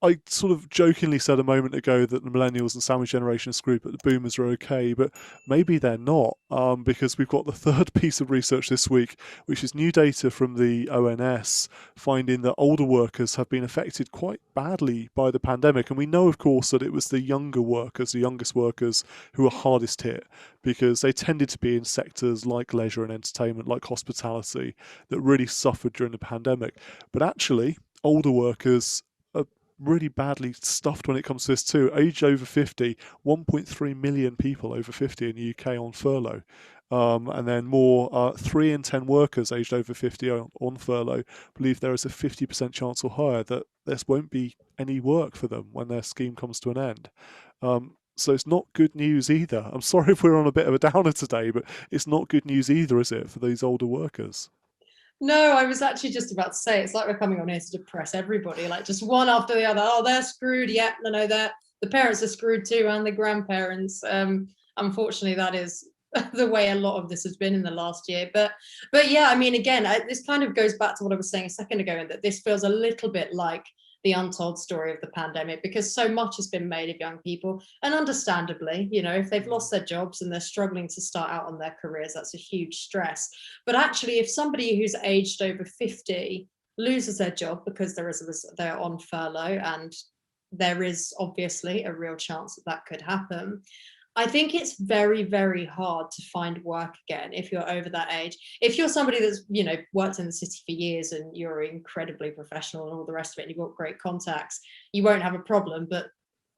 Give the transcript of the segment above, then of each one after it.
I sort of jokingly said a moment ago that the millennials and sandwich generation screwed, but the boomers are okay. But maybe they're not, because we've got the third piece of research this week, which is new data from the ONS finding that older workers have been affected quite badly by the pandemic. And we know, of course, that it was the younger workers, the youngest workers, who were hardest hit because they tended to be in sectors like leisure and entertainment, like hospitality, that really suffered during the pandemic. But actually, older workers are really badly stuffed when it comes to this too. Aged over 50, 1.3 million people over 50 in the UK on furlough. And then more, 3 in 10 workers aged over 50 on furlough believe there is a 50% chance or higher that there won't be any work for them when their scheme comes to an end. So it's not good news either. I'm sorry if we're on a bit of a downer today, but it's not good news either, is it, for these older workers? No, I was actually just about to say, it's like we're coming on here to depress everybody, like just one after the other. Oh, they're screwed. Yeah, no, the parents are screwed too, and the grandparents. Unfortunately, that is the way a lot of this has been in the last year. But yeah, I mean, again, this kind of goes back to what I was saying a second ago, and that this feels a little bit like the untold story of the pandemic, because so much has been made of young people, and understandably, if they've lost their jobs and they're struggling to start out on their careers, that's a huge stress. But actually, if somebody who's aged over 50 loses their job because they're on furlough, and there is obviously a real chance that that could happen, I think it's very, very hard to find work again if you're over that age. If you're somebody that's, worked in the city for years and you're incredibly professional and all the rest of it, and you've got great contacts, you won't have a problem. But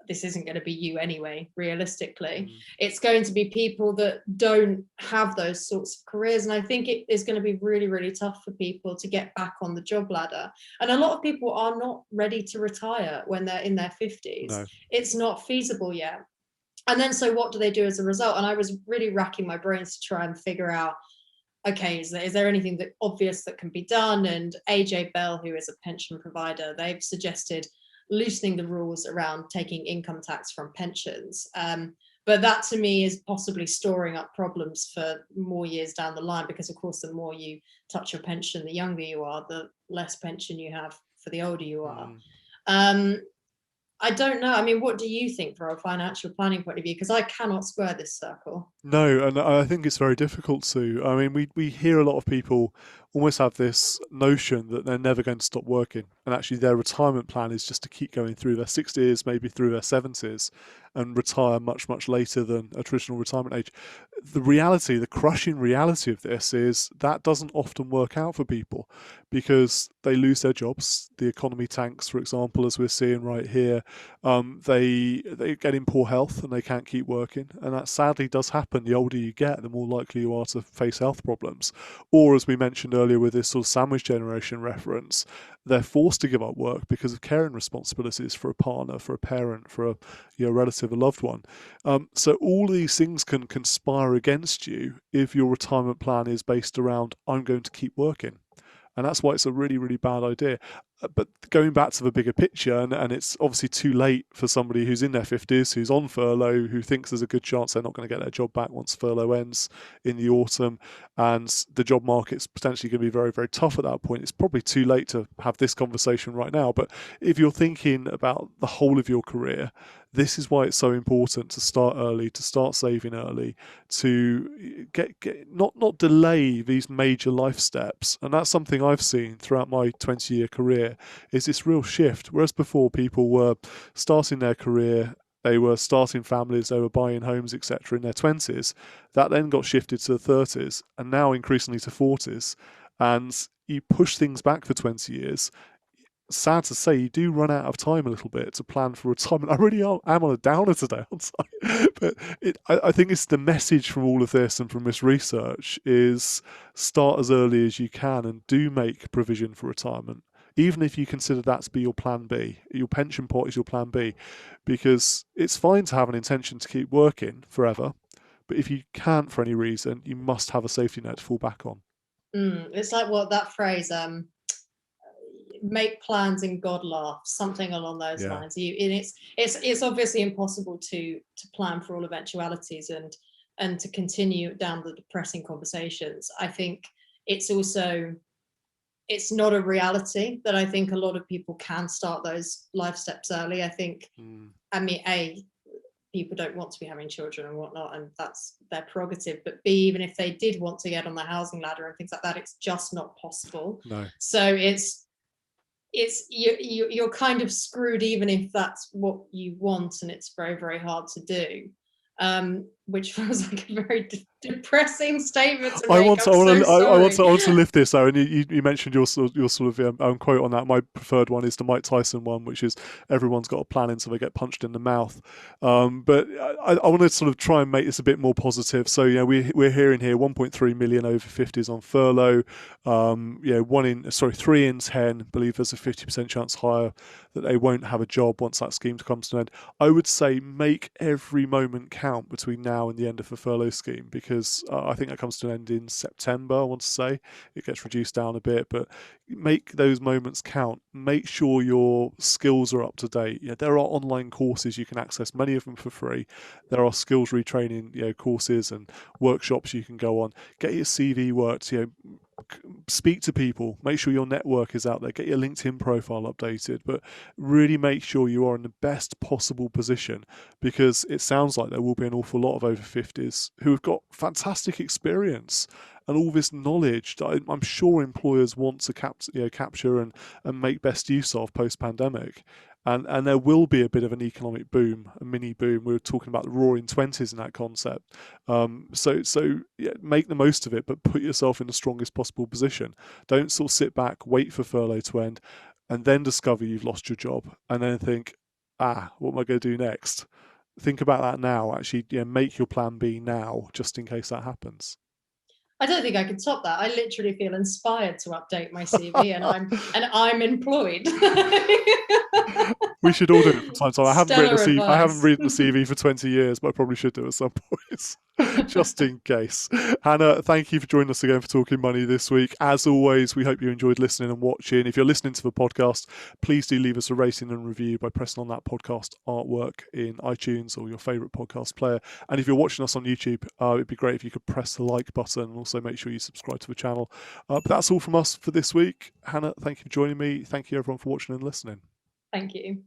this isn't going to be you anyway, realistically. It's going to be people that don't have those sorts of careers. And I think it is going to be really, really tough for people to get back on the job ladder. And a lot of people are not ready to retire when they're in their 50s. No. It's not feasible yet. And then, so what do they do as a result? And I was really racking my brains to try and figure out, okay, is there anything that obvious that can be done? And AJ Bell, who is a pension provider, they've suggested loosening the rules around taking income tax from pensions. But that to me is possibly storing up problems for more years down the line, because of course, the more you touch your pension, the younger you are, the less pension you have for the older you are. I don't know. I mean, what do you think from a financial planning point of view? Because I cannot square this circle. No, and I think it's very difficult to. I mean, we hear a lot of people almost have this notion that they're never going to stop working, and actually their retirement plan is just to keep going through their 60s, maybe through their 70s, and retire much, much later than a traditional retirement age. The reality, the crushing reality of this is that doesn't often work out for people because they lose their jobs. The economy tanks, for example, as we're seeing right here. They get in poor health and they can't keep working, and that sadly does happen. The older you get, the more likely you are to face health problems. Or, as we mentioned earlier with this sort of sandwich generation reference, they're forced to give up work because of caring responsibilities for a partner, for a parent, for a relative, a loved one. So all these things can conspire against you if your retirement plan is based around, I'm going to keep working. And that's why it's a really, really bad idea. But going back to the bigger picture, and it's obviously too late for somebody who's in their 50s, who's on furlough, who thinks there's a good chance they're not going to get their job back once furlough ends in the autumn, and the job market's potentially going to be very, very tough at that point. It's probably too late to have this conversation right now. But if you're thinking about the whole of your career, this is why it's so important to start early, to start saving early, to get not delay these major life steps. And that's something I've seen throughout my 20-year career, is this real shift. Whereas before people were starting their career, they were starting families, they were buying homes, etc. in their 20s. That then got shifted to the 30s and now increasingly to 40s. And you push things back for 20 years. Sad to say, you do run out of time a little bit to plan for retirement. I really am on a downer today, aren't I? But I think it's the message from all of this and from this research is start as early as you can and do make provision for retirement, even if you consider that to be your plan B. Your pension pot is your plan B, because it's fine to have an intention to keep working forever, but if you can't for any reason, you must have a safety net to fall back on. It's like what that phrase, make plans and God laughs, something along those Yeah. lines. It's obviously impossible to plan for all eventualities and to continue down the depressing conversations. I think it's also it's not a reality that I think a lot of people can start those life steps early. I think, I mean, people don't want to be having children and whatnot, and that's their prerogative. But B, even if they did want to get on the housing ladder and things like that, it's just not possible. No. So you're kind of screwed, even if that's what you want, and it's very, very hard to do. Which feels like a very depressing statement to make. I want to lift this though, and you mentioned your sort of quote on that. My preferred one is the Mike Tyson one, which is everyone's got a plan until they get punched in the mouth. But I want to sort of try and make this a bit more positive. So we're hearing here 1.3 million over 50s on furlough. 3 in 10 believe there's a 50% chance higher that they won't have a job once that scheme comes to an end. I would say make every moment count between now and the end of the furlough scheme, because I think that comes to an end in September. I want to say it gets reduced down a bit, but make those moments count. Make sure your skills are up to date. There are online courses you can access, many of them for free. There are skills retraining courses and workshops you can go on. Get your CV worked. Speak to people, make sure your network is out there, get your LinkedIn profile updated, but really make sure you are in the best possible position, because it sounds like there will be an awful lot of over 50s who have got fantastic experience and all this knowledge that I'm sure employers want to capture and make best use of post-pandemic. And there will be a bit of an economic boom, a mini boom. We were talking about the roaring 20s in that concept. So make the most of it, but put yourself in the strongest possible position. Don't sort of sit back, wait for furlough to end, and then discover you've lost your job, and then think, what am I going to do next? Think about that now. Actually, make your plan B now, just in case that happens. I don't think I could top that. I literally feel inspired to update my CV, and I'm employed. We should all do it from time to time. I haven't written a CV for 20 years, but I probably should do at some point, just in case. Hannah, thank you for joining us again for Talking Money this week. As always, we hope you enjoyed listening and watching. If you're listening to the podcast, please do leave us a rating and review by pressing on that podcast artwork in iTunes or your favourite podcast player. And if you're watching us on YouTube, it'd be great if you could press the like button, and also make sure you subscribe to the channel. But that's all from us for this week. Hannah, thank you for joining me. Thank you everyone for watching and listening. Thank you.